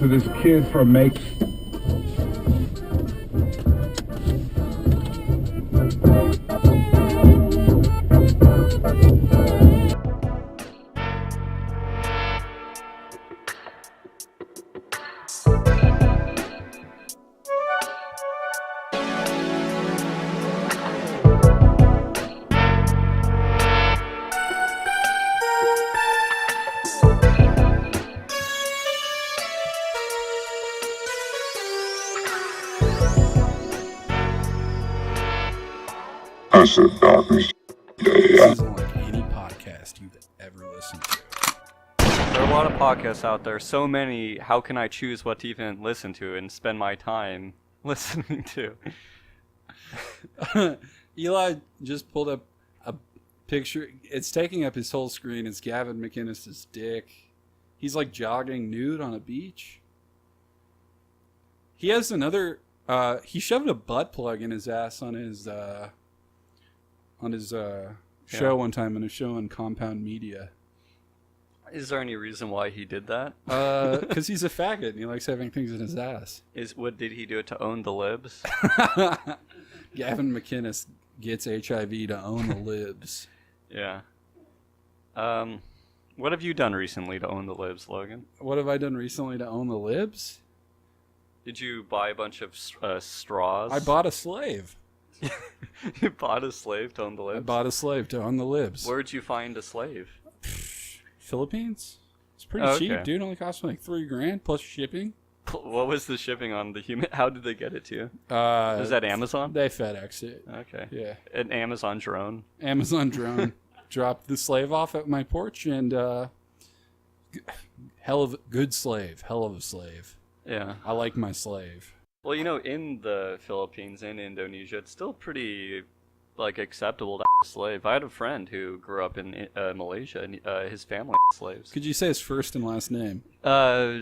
to this kid from Make. This isn't like any podcast you've ever listened to. There are a lot of podcasts out there, so many, how can I choose what to even listen to and spend my time listening to? Eli just pulled up a picture. It's taking up his whole screen. It's Gavin McInnes' dick. He's like jogging nude on a beach. He has another... he shoved a butt plug in his ass on his show one time, in a show on Compound Media. Is there any reason why he did that? Because he's a faggot and he likes having things in his ass. Did he do it to own the libs? Gavin McInnes gets HIV to own the libs. Yeah. What have you done recently to own the libs, Logan? What have I done recently to own the libs? Did you buy a bunch of straws? I bought a slave. You bought a slave to own the libs? I bought a slave to own the libs. Where'd you find a slave? Philippines? It's pretty cheap, dude. It only cost me like $3,000 plus shipping. What was the shipping on the human? How did they get it to you? Was that Amazon? They FedEx it. Okay. Yeah. An Amazon drone. Amazon drone dropped the slave off at my porch, and hell of a slave. Yeah. I like my slave. Well, in the Philippines and Indonesia, it's still pretty, acceptable to have a slave. I had a friend who grew up in Malaysia, and his family had slaves. Could you say his first and last name? The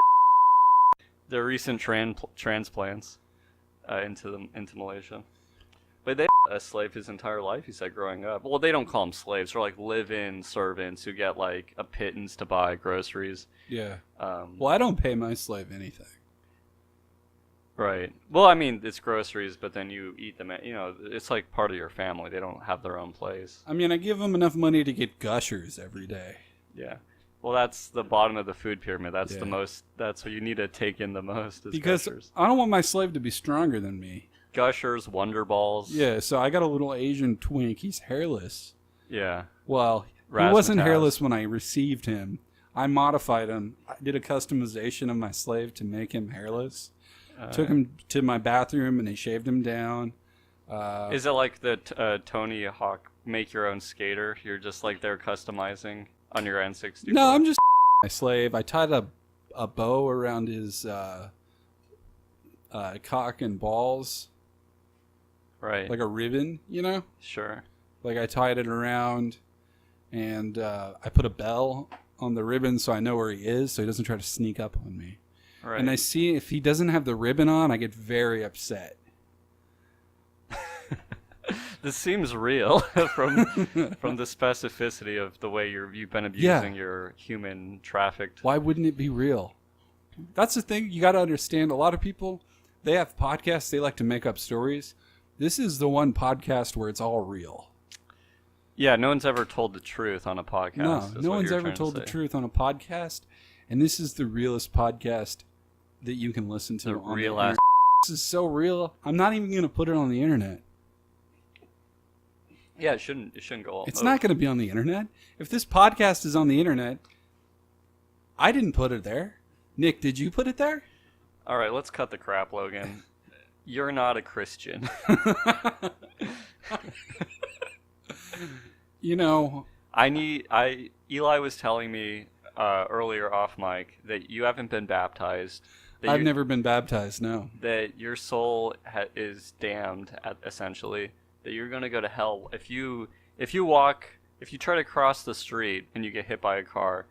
recent transplants into Malaysia. But they had a slave his entire life, he said, growing up. Well, they don't call them slaves. They're live-in servants who get, a pittance to buy groceries. Yeah. Well, I don't pay my slave anything. Right. Well, I mean, it's groceries, but then you eat them. It's like part of your family. They don't have their own place. I mean, I give them enough money to get Gushers every day. Yeah. Well, that's the bottom of the food pyramid. That's the most. That's what you need to take in the most. Is because Gushers. I don't want my slave to be stronger than me. Gushers, Wonder Balls. Yeah. So I got a little Asian twink. He's hairless. Yeah. Well, he wasn't hairless when I received him. I modified him. I did a customization of my slave to make him hairless. Took him to my bathroom and they shaved him down. Is it like the Tony Hawk make your own skater? You're just there customizing on your N64? No, I'm just my slave. I tied a bow around his cock and balls. Right. Like a ribbon, Sure. I tied it around and I put a bell on the ribbon so I know where he is so he doesn't try to sneak up on me. Right. And I see if he doesn't have the ribbon on, I get very upset. This seems real from the specificity of the way you've been abusing your human trafficked. Why wouldn't it be real? That's the thing you got to understand. A lot of people, they have podcasts, they like to make up stories. This is the one podcast where it's all real. Yeah, no one's ever told the truth on a podcast. No one's ever told the truth on a podcast. And this is the realest podcast that you can listen to. This is so real. I'm not even going to put it on the internet. Yeah, it shouldn't go. It's not going to be on the internet. If this podcast is on the internet, I didn't put it there. Nick, did you put it there? All right, let's cut the crap, Logan. You're not a Christian. Eli was telling me earlier off mic that you haven't been baptized. I've never been baptized, no. That your soul is damned, essentially. That you're going to go to hell. If you try to cross the street and you get hit by a car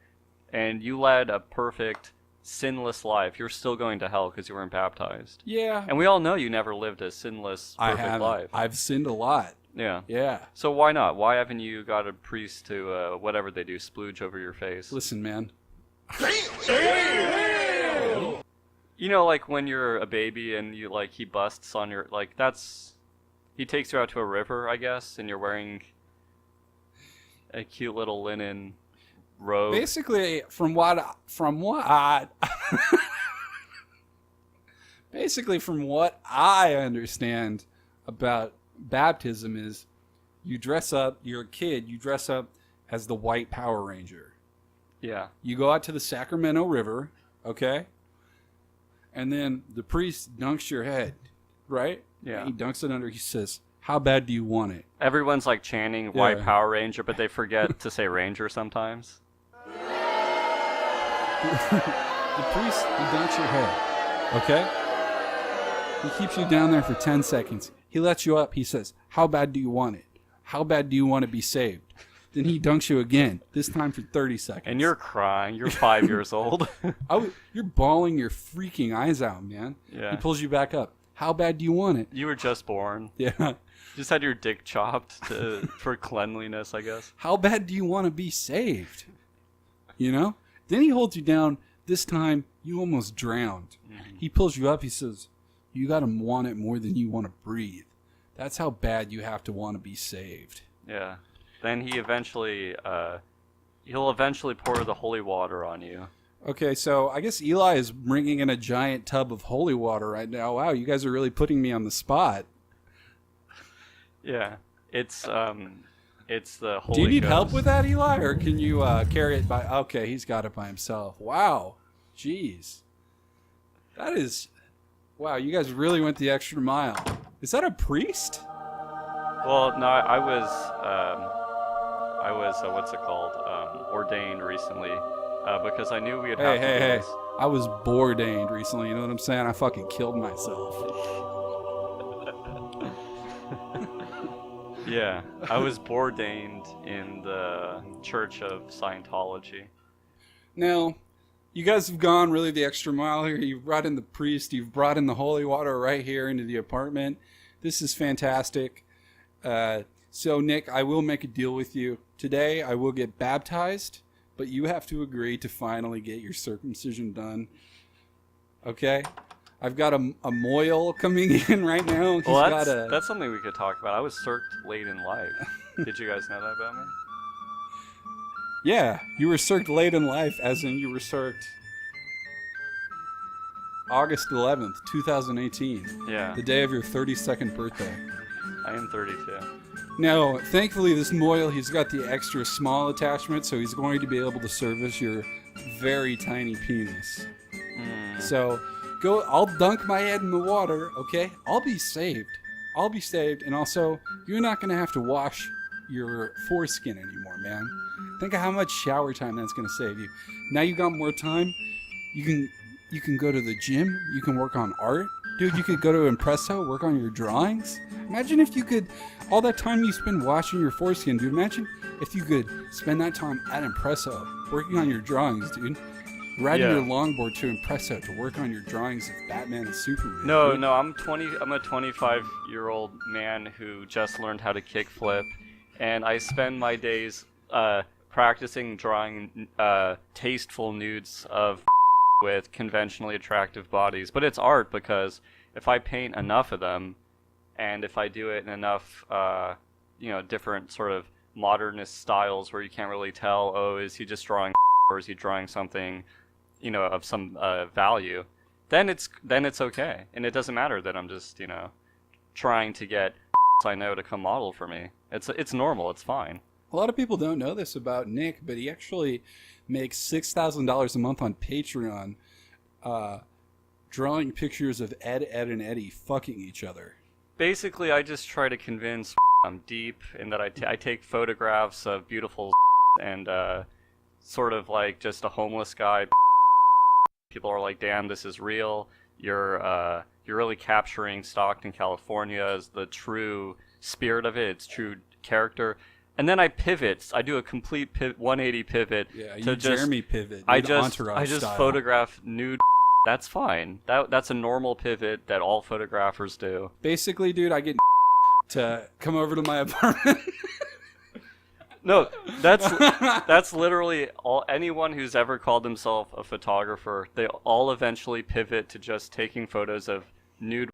and you led a perfect, sinless life, you're still going to hell because you weren't baptized. Yeah. And we all know you never lived a sinless, perfect life. I've sinned a lot. Yeah. Yeah. So why not? Why haven't you got a priest to, whatever they do, splooge over your face? Listen, man. You know, like when you're a baby and you like he busts on your like that's he takes you out to a river, I guess, and you're wearing a cute little linen robe. Basically, basically from what I understand about baptism is you dress up, you're a kid, you dress up as the white Power Ranger. Yeah. You go out to the Sacramento River, okay? And then the priest dunks your head, right? Yeah. He dunks it under, he says, how bad do you want it? Everyone's like chanting White Power Ranger, but they forget to say Ranger sometimes. The priest, he dunks your head, okay? He keeps you down there for 10 seconds. He lets you up. He says, how bad do you want it? How bad do you want to be saved? Then he dunks you again, this time for 30 seconds. And you're crying. You're 5 years old. You're bawling your freaking eyes out, man. Yeah. He pulls you back up. How bad do you want it? You were just born. Yeah. Just had your dick chopped for cleanliness, I guess. How bad do you want to be saved? You know? Then he holds you down. This time, you almost drowned. Mm-hmm. He pulls you up. He says, you got to want it more than you want to breathe. That's how bad you have to want to be saved. Yeah. Then he'll eventually pour the holy water on you. Okay, so I guess Eli is bringing in a giant tub of holy water right now. Wow, you guys are really putting me on the spot. Yeah, it's the Holy Do you need Ghost. help with that, Eli, or can you carry it by? Okay, he's got it by himself. Wow, jeez, that is, wow. You guys really went the extra mile. Is that a priest? Well, no, I was what's it called? Ordained recently because I knew we had. Hey! I was boordained recently. You know what I'm saying? I fucking killed myself. Yeah, I was boordained in the Church of Scientology. Now, you guys have gone really the extra mile here. You've brought in the priest. You've brought in the holy water right here into the apartment. This is fantastic. So, Nick, I will make a deal with you. Today, I will get baptized, but you have to agree to finally get your circumcision done. Okay? I've got a moil coming in right now. That's something we could talk about. I was circed late in life. Did you guys know that about me? Yeah, you were circed late in life, as in you were circed August 11th, 2018. Yeah. The day of your 32nd birthday. I am 32. Now, thankfully, this moil, he's got the extra small attachment, so he's going to be able to service your very tiny penis. So, I'll dunk my head in the water, okay? I'll be saved. And also, you're not going to have to wash your foreskin anymore, man. Think of how much shower time that's going to save you. Now you got more time. You can go to the gym. You can work on art. Dude, you could go to Impresso, work on your drawings. Imagine if you could, all that time you spend washing your foreskin, dude. Imagine if you could spend that time at Impresso, working on your drawings, dude. Riding your longboard to Impresso to work on your drawings of Batman and Superman. No, I'm a 25-year-old man who just learned how to kickflip, and I spend my days practicing drawing tasteful nudes of with conventionally attractive bodies. But it's art because if I paint enough of them, and if I do it in enough, different sort of modernist styles where you can't really tell, oh, is he just drawing or is he drawing something, of some value, then it's okay, and it doesn't matter that I'm just trying to get I know to come model for me. It's normal. It's fine. A lot of people don't know this about Nick, but he actually makes $6,000 a month on Patreon, drawing pictures of Ed, and Eddie fucking each other. Basically, I just try to convince I'm deep in that I take photographs of beautiful and sort of like just a homeless guy. People are like, damn, this is real. You're really capturing Stockton, California as the true spirit of it. It's true character. And then I pivot. I do a complete 180 pivot. Yeah, you Jeremy pivot. I just style. photograph nude. That's fine. That's a normal pivot that all photographers do. Basically, dude, I get to come over to my apartment. No, that's literally all. Anyone who's ever called himself a photographer, they all eventually pivot to just taking photos of nude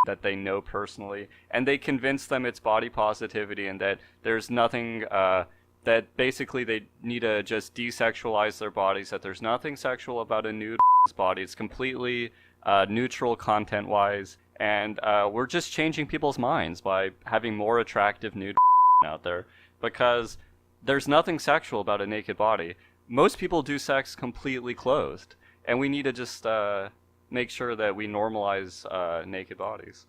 that they know personally, and they convince them it's body positivity and that there's nothing. That basically they need to just desexualize their bodies. That there's nothing sexual about a nude body. It's completely neutral content-wise, and we're just changing people's minds by having more attractive nude out there because there's nothing sexual about a naked body. Most people do sex completely clothed, and we need to just make sure that we normalize naked bodies.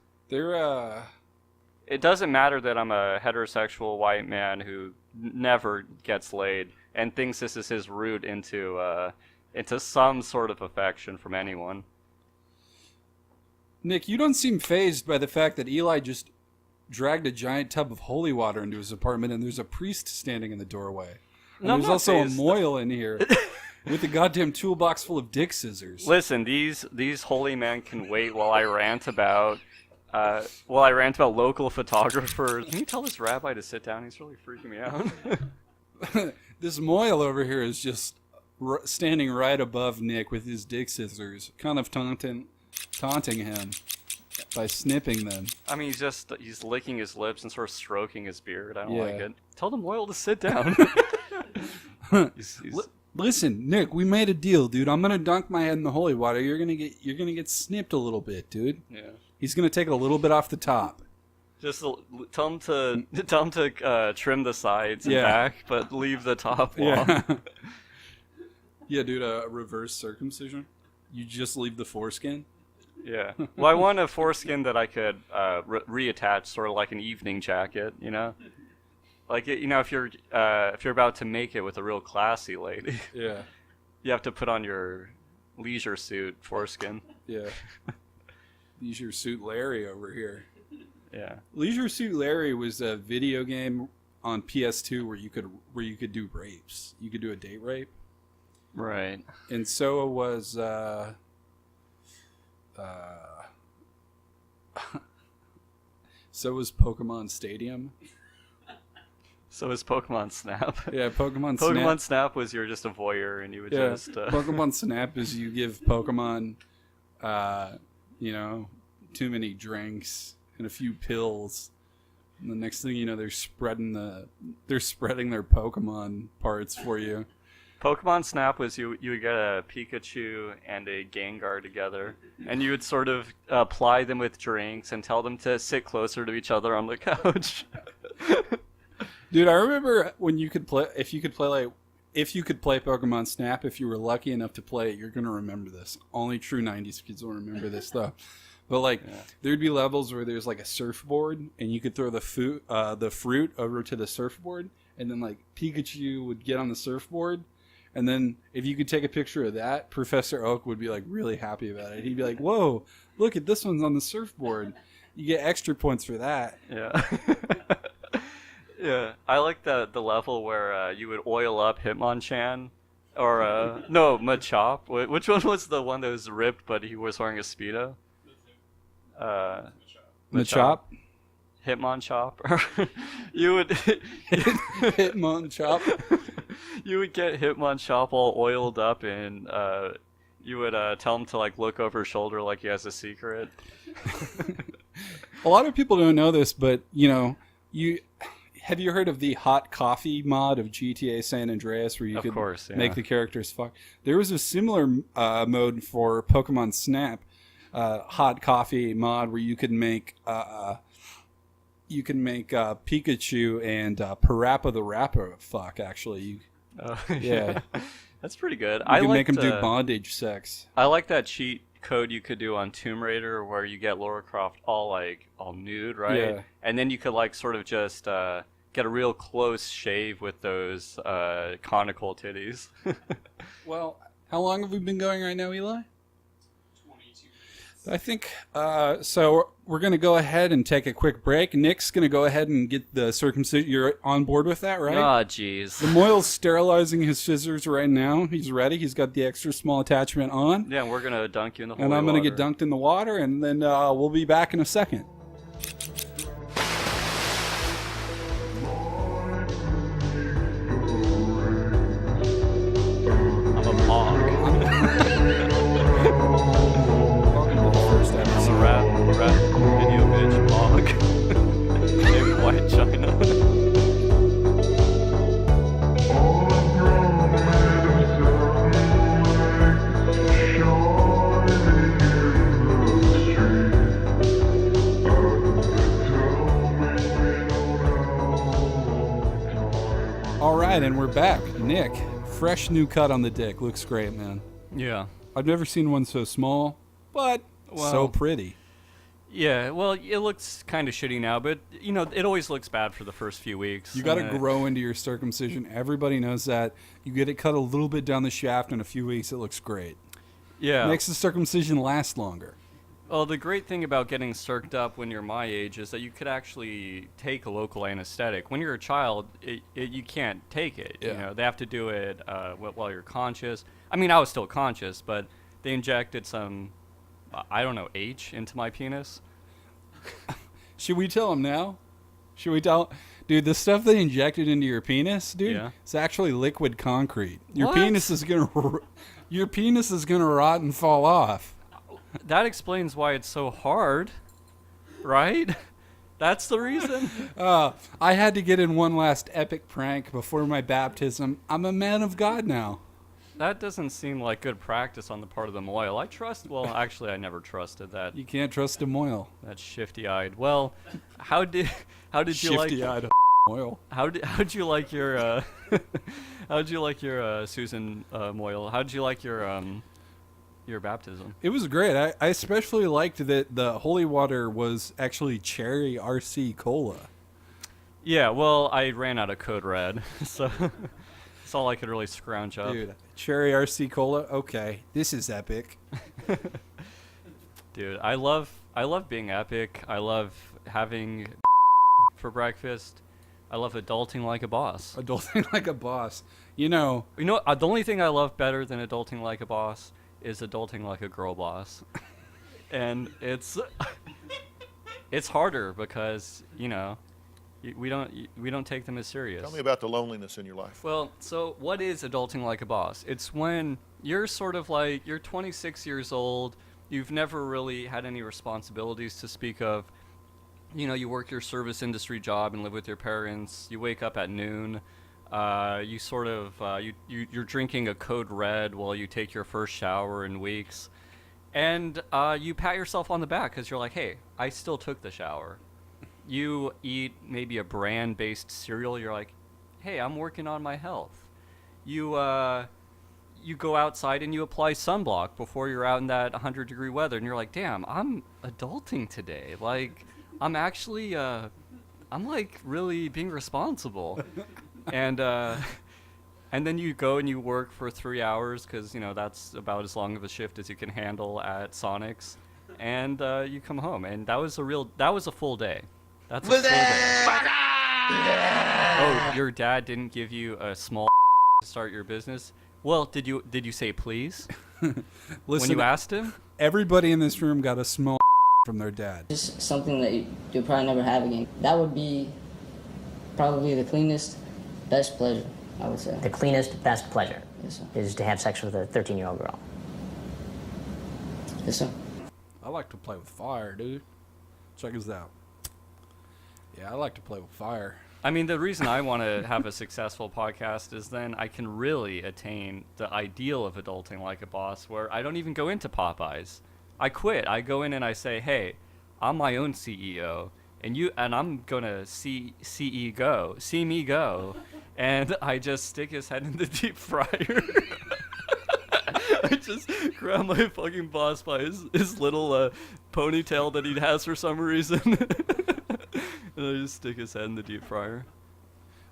It doesn't matter that I'm a heterosexual white man who never gets laid and thinks this is his route into some sort of affection from anyone. Nick, you don't seem fazed by the fact that Eli just dragged a giant tub of holy water into his apartment and there's a priest standing in the doorway. And there's also fazed. A moil in here with a goddamn toolbox full of dick scissors. Listen, these holy men can wait while I rant about local photographers. Can you tell this rabbi to sit down? He's really freaking me out. This moil over here is just standing right above Nick with his dick scissors, kind of taunting him by snipping them. I mean, he's licking his lips and sort of stroking his beard. I don't like it. Tell the moil to sit down. Listen, Nick, we made a deal, dude. I'm gonna dunk my head in the holy water. You're gonna get snipped a little bit, dude. Yeah. He's gonna take a little bit off the top. Just tell him to trim the sides and back, but leave the top long. Yeah. Yeah, dude. A reverse circumcision. You just leave the foreskin. Yeah. Well, I want a foreskin that I could reattach, sort of like an evening jacket, you know? Like, you know, if you're about to make it with a real classy lady, yeah, you have to put on your leisure suit foreskin. Yeah. Leisure Suit Larry over here. Yeah. Leisure Suit Larry was a video game on PS2 where you could do rapes. You could do a date rape. Right. And so was so was Pokemon Stadium. So is Pokemon Snap. Yeah, Pokemon Snap. Pokemon Snap was you're just a voyeur and you would just... Pokemon Snap is you give Pokemon, too many drinks and a few pills. And the next thing you know, they're spreading their Pokemon parts for you. Pokemon Snap was you would get a Pikachu and a Gengar together, and you would sort of ply them with drinks and tell them to sit closer to each other on the couch. Dude, I remember when you could play Pokemon Snap, if you were lucky enough to play it, you're going to remember this. Only true 90s kids will remember this stuff. But there'd be levels where there's like a surfboard and you could throw the fruit over to the surfboard, and then like Pikachu would get on the surfboard. And then if you could take a picture of that, Professor Oak would be like really happy about it. He'd be like, "Whoa, look at this one's on the surfboard. You get extra points for that." Yeah. Yeah. I like the level where you would oil up Hitmonchan or no, Machop. Which one was the one that was ripped but he was wearing a Speedo? Machop? Hitmonchop. You would Hitmonchop. You would get Hitmonchop all oiled up, and you would tell him to like look over his shoulder like he has a secret. A lot of people don't know this, but have you heard of the hot coffee mod of GTA San Andreas, where you could make the characters fuck? There was a similar mode for Pokemon Snap, hot coffee mod, where you could make Pikachu and Parappa the Rapper fuck. Actually, yeah, that's pretty good. You can make them do bondage sex. I like that cheat code you could do on Tomb Raider, where you get Lara Croft all nude, right? Yeah. And then you could sort of just get a real close shave with those conical titties. Well, how long have we been going right now, Eli? 22 minutes. I think so. We're going to go ahead and take a quick break. Nick's going to go ahead and get the circumcision. You're on board with that, right? Oh, jeez. The Moyle's sterilizing his scissors right now. He's ready. He's got the extra small attachment on. Yeah, and we're going to dunk you in the holy water. And I'm going to get dunked in the water, and then we'll be back in a second. right, and we're back. Nick, fresh new cut on the dick. Looks great, man. Yeah. I've never seen one so small, but so pretty. Yeah, well, it looks kind of shitty now, but, you know, it always looks bad for the first few weeks. You got to grow into your circumcision. Everybody knows that. You get it cut a little bit down the shaft in a few weeks, it looks great. Yeah. Makes the circumcision last longer. Well, the great thing about getting circed up when you're my age is that you could actually take a local anesthetic. When you're a child, you can't take it. Yeah. You know, they have to do it while you're conscious. I mean, I was still conscious, but they injected some, I don't know, H into my penis. Should we tell him now? Should we tell? Dude, the stuff they injected into your penis, dude, it's actually liquid concrete. Your penis is gonna rot and fall off. That explains why it's so hard, right? That's the reason. I had to get in one last epic prank before my baptism. I'm a man of God now. That doesn't seem like good practice on the part of the Moyle. Well, actually, I never trusted that. You can't trust a Moyle. That's shifty-eyed. Well, how did you Shifty-eyed Moyle. How'd you like your how'd you like your Susan Moyle? How'd you like your baptism? It was great. I especially liked that the holy water was actually cherry RC cola. Yeah, well, I ran out of Code Red, so that's all I could really scrounge up. Dude, cherry RC cola. Okay, this is epic. Dude, I love being epic. I love having for breakfast. I love adulting like a boss. Adulting like a boss. You know, the only thing I love better than adulting like a boss is adulting like a girl boss. And it's harder because, you know, we don't take them as serious. Tell me about the loneliness in your life. Well, so what is adulting like a boss? It's when you're sort of like, you're 26 years old, you've never really had any responsibilities to speak of. You know, you work your service industry job and live with your parents. You wake up at noon. You sort of you're drinking a Code Red while you take your first shower in weeks, and you pat yourself on the back because you're like, hey, I still took the shower. You eat maybe a brand-based cereal. You're like, hey, I'm working on my health. You go outside and you apply sunblock before you're out in that 100-degree weather, and you're like, damn, I'm adulting today. Like, I'm actually I'm like really being responsible. And then you go and you work for 3 hours because, you know, that's about as long of a shift as you can handle at Sonic's, and you come home, and that was a full day. That's a full day. Oh, your dad didn't give you a small to start your business? Well, did you say please? listen, when you asked him? Everybody in this room got a small from their dad. Just something that you'll probably never have again. That would be probably the cleanest, best pleasure, I would say. The cleanest, best pleasure Yes, sir. is to have sex with a 13-year-old girl. Yes, sir. I like to play with fire, dude. Check this out. Yeah, I like to play with fire. I mean, the reason I want to have a successful podcast is then I can really attain the ideal of adulting like a boss, where I don't even go into Popeyes. I quit. I go in and I say, hey, I'm my own CEO, and I'm gonna see me go, and I just stick his head in the deep fryer. I just grab my fucking boss by his little ponytail that he has for some reason, and I just stick his head in the deep fryer.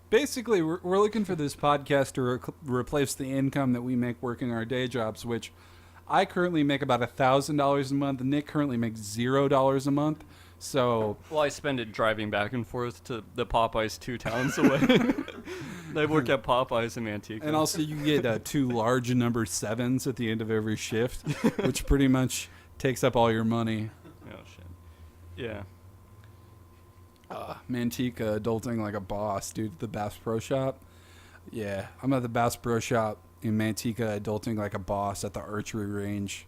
Basically, we're looking for this podcast to replace the income that we make working our day jobs, which I currently make about $1,000 a month. Nick currently makes $0 a month. So, well, I spend it driving back and forth to the Popeyes 2 towns away. I work at Popeyes in Manteca. And also you get 2 large number 7s at the end of every shift, which pretty much takes up all your money. Oh, shit. Yeah. Manteca, adulting like a boss, dude. The Bass Pro Shop. Yeah, I'm at the Bass Pro Shop in Manteca, adulting like a boss at the archery range.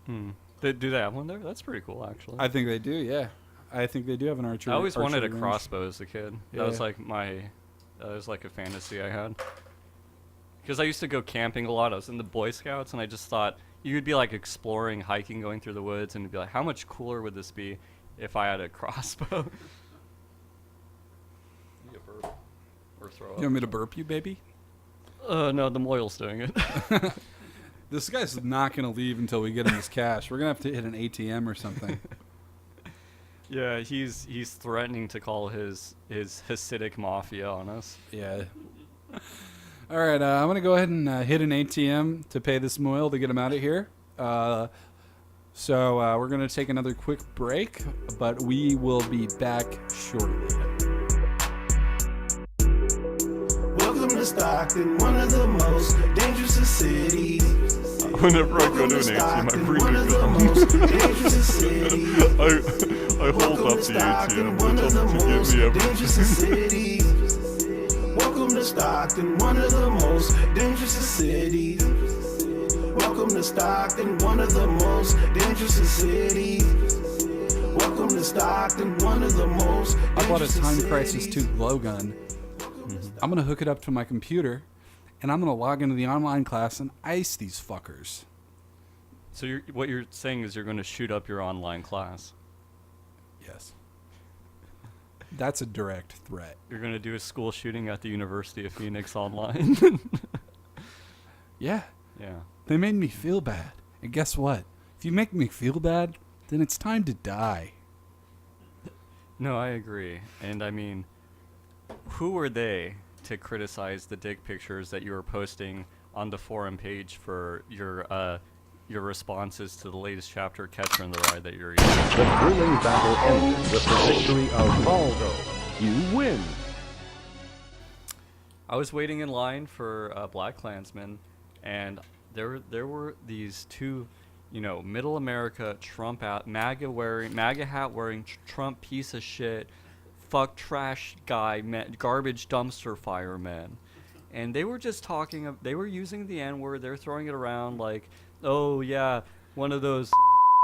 Do they have one there? That's pretty cool, actually. I think they do, yeah. I think they do have an archery. I always wanted a range. crossbow as a kid. Yeah. That was like a fantasy I had. Because I used to go camping a lot. I was in the Boy Scouts, and I just thought you could be like exploring, hiking, going through the woods, and be like, how much cooler would this be if I had a crossbow? You burp or throw up. You want me to burp you, baby? No, the Moyle's doing it. This guy's not going to leave until we get him his cash. We're going to have to hit an ATM or something. Yeah, he's threatening to call his Hasidic mafia on us. Yeah. All right, I'm going to go ahead and hit an ATM to pay this Moyle to get him out of here. So we're going to take another quick break, but we will be back shortly. Welcome to Stockton, one of the most dangerous cities. Whenever I go to an ATM, I bring a gun. I hold up the ATM and tell them to give me everything. Welcome to Stockton, one of the most dangerous cities. Welcome to Stockton, one of the most dangerous cities. Welcome to Stockton, one of the most dangerous I bought a Time cities. Crisis 2 glow gun. I'm going to hook it up to my computer, and I'm going to log into the online class and ice these fuckers. So what you're saying is you're going to shoot up your online class. Yes. That's a direct threat. You're going to do a school shooting at the University of Phoenix online. Yeah. Yeah. They made me feel bad. And guess what? If you make me feel bad, then it's time to die. No, I agree. And I mean, who are they to criticize the dick pictures that you were posting on the forum page for your responses to the latest chapter, Catcher in the Rye, that you're reading? The thrilling battle ends with the victory of Baldo. You win. I was waiting in line for Black Klansmen, and there were these two, middle America Trump out MAGA hat wearing Trump piece of shit, fuck trash guy, garbage dumpster fireman, and they were just talking. They were using the N-word. They're throwing it around like, oh yeah, one of those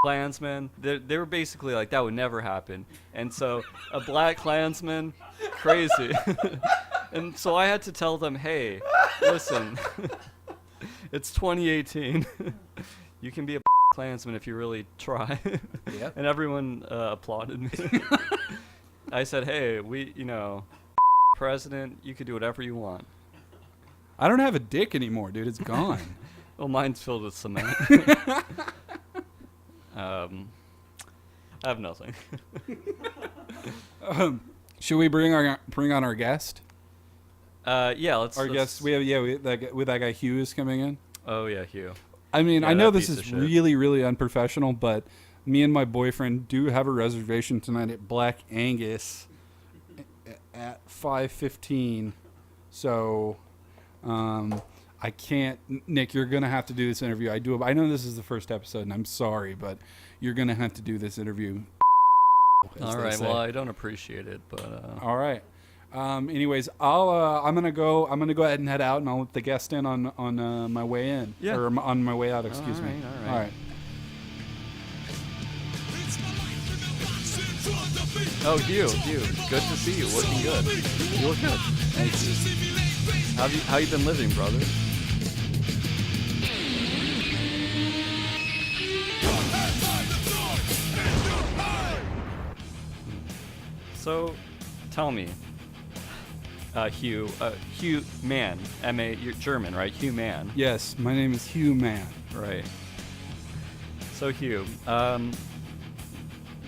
Klansmen. They were basically like, that would never happen. And so a Black Klansman, crazy. And so I had to tell them, hey, listen, it's 2018. You can be a Klansman if you really try. Yep. And everyone applauded me. I said, hey, president, you could do whatever you want. I don't have a dick anymore, dude. It's gone. Well, mine's filled with cement. I have nothing. Should we bring on our guest? Yeah, let's. Guest. We have that guy Hugh is coming in. Oh yeah, Hugh. I mean, Yeah, I know that this piece is of shit. really, really unprofessional, but me and my boyfriend do have a reservation tonight at Black Angus at 5:15. So, I can't. Nick, you're gonna have to do this interview. I know this is the first episode, and I'm sorry, but you're gonna have to do this interview. All right. Well, I don't appreciate it, but. All right. Anyways, I'm gonna go ahead and head out, and I'll let the guest in on my way in. Yeah. Or on my way out. Excuse me. All right. All right. Oh, Hugh, good to see you. Looking good. You look good. Thank you. How you been living, brother? So, tell me, Hugh Mann, M.A. You're German, right? Hugh Mann. Yes, my name is Hugh Mann. Right. So, Hugh,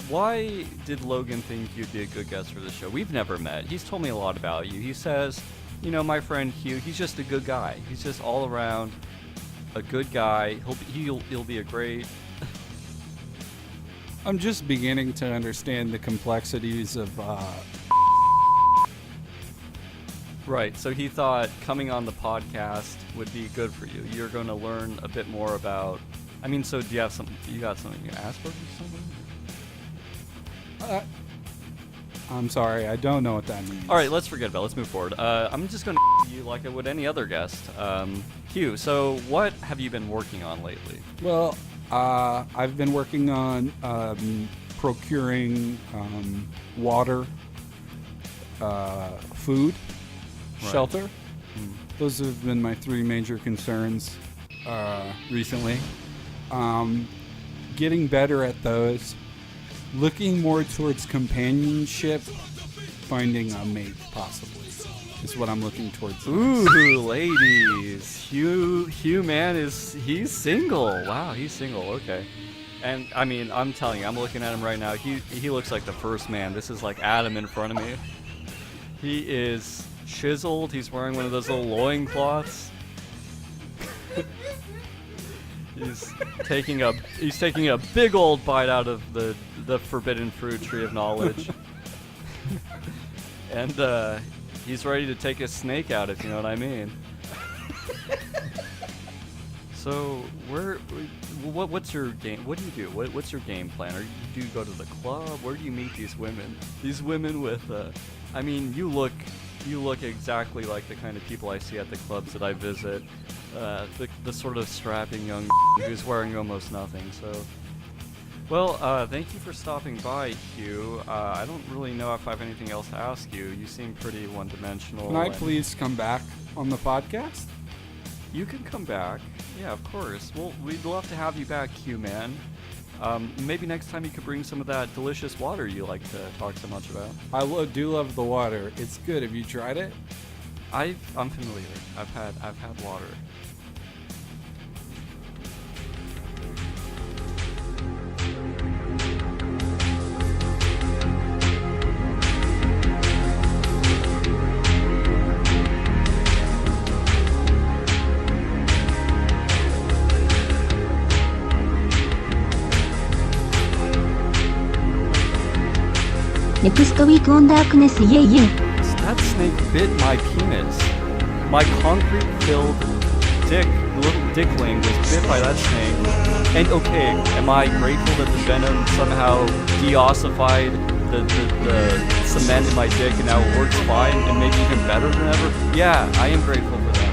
why did Logan think you'd be a good guest for the show? We've never met. He's told me a lot about you. He says, my friend Hugh, he's just a good guy. He's just all around a good guy. He'll be a great. I'm just beginning to understand the complexities of. Right. So he thought coming on the podcast would be good for you. You're going to learn a bit more about. I mean, so do you have something? You got something you asked for or something? I'm sorry, I don't know what that means. All right, let's forget about it. Let's move forward. I'm just going to you like I would any other guest. Hugh, so what have you been working on lately? Well, I've been working on procuring water, food, Right. shelter. Those have been my three major concerns recently. Getting better at those. Looking more towards companionship finding a mate, possibly, is what I'm looking towards. Ooh, ladies. Hugh Mann he's single. Wow, he's single. Okay. And I mean, I'm telling you, I'm looking at him right now. He looks like the first man. This is like Adam in front of me. He is chiseled. He's wearing one of those little loincloths. He's taking a big old bite out of the forbidden fruit tree of knowledge. And he's ready to take a snake out, if you know what I mean. So what's your game? What do you do? What's your game plan? Or do you go to the club? Where do you meet these women? These women with, I mean, you look exactly like the kind of people I see at the clubs that I visit. The sort of strapping young who's wearing almost nothing. So, well, thank you for stopping by, Hugh. I don't really know if I have anything else to ask you. You seem pretty one-dimensional. Can I please come back on the podcast? You can come back. Yeah, of course. Well, we'd love to have you back, Hugh Man. Maybe next time you could bring some of that delicious water you like to talk so much about. I do love the water. It's good. Have you tried it? I'm familiar. I've had water. Next week on Darkness, yeah. That snake bit my penis. My concrete-filled little dickling was bit by that snake. And okay, am I grateful that the venom somehow deossified the cement in my dick and now it works fine and maybe even better than ever? Yeah, I am grateful for that.